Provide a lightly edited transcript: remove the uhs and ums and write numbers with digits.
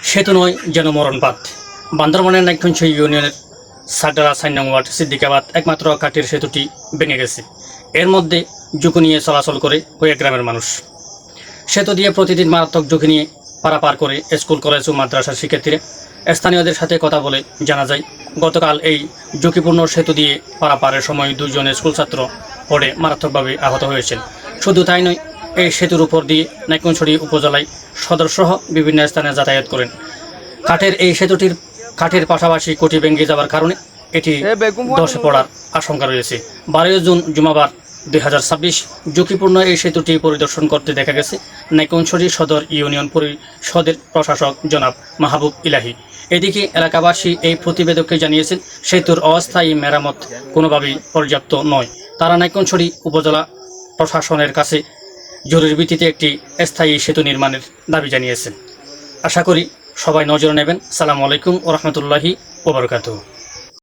সেতু নয় যেন মরণপাত। বান্দরবানের নাইকঞ্চ ইউনিয়নের সাগরা 4 নং ওয়ার্ড সিদ্দিকাবাদ একমাত্র কাঠের সেতুটি ভেঙে গেছে। এর মধ্যে ঝুঁকি নিয়ে চলাচল করে কয়েক গ্রামের মানুষ। সেতু দিয়ে প্রতিদিন মারাত্মক ঝুঁকি নিয়ে পারাপার করে স্কুল, কলেজ ও মাদ্রাসার শিক্ষার্থীরা। স্থানীয়দের সাথে কথা বলে জানা যায়, গতকাল এই ঝুঁকিপূর্ণ সেতু দিয়ে পারাপারের সময় 2 জন স্কুল ছাত্র পড়ে মারাত্মকভাবে আহত হয়েছেন। শুধু তাই নয়, এই সেতুর উপর দিয়ে নাইকঞ্ছড়ি উপজেলায় সদরসহ বিভিন্ন স্থানে যাতায়াত করেন। কাঠের এই সেতুটির কাঠের পাশাপাশি কোটি ভেঙে যাওয়ার কারণে এটি ধসে পড়ার আশঙ্কা রয়েছে। 12 জুন জুমাবার 2026 ঝুঁকিপূর্ণ এই সেতুটি পরিদর্শন করতে দেখা গেছে নাইকঞ্ছড়ি সদর ইউনিয়ন পরিষদের প্রশাসক জনাব মাহবুব ইলাহি। এদিকে এলাকাবাসী এই প্রতিবেদককে জানিয়েছেন, সেতুর অস্থায়ী মেরামত কোনোভাবেই পর্যাপ্ত নয়। তারা নাইকঞ্ছড়ি উপজেলা প্রশাসনের কাছে জরুরি ভিত্তিতে একটি স্থায়ী সেতু নির্মাণের দাবি জানিয়েছেন। আশা করি সবাই নজর নেবেন। আসসালামু আলাইকুম ওয়া রাহমাতুল্লাহি ওয়া বারাকাতুহু।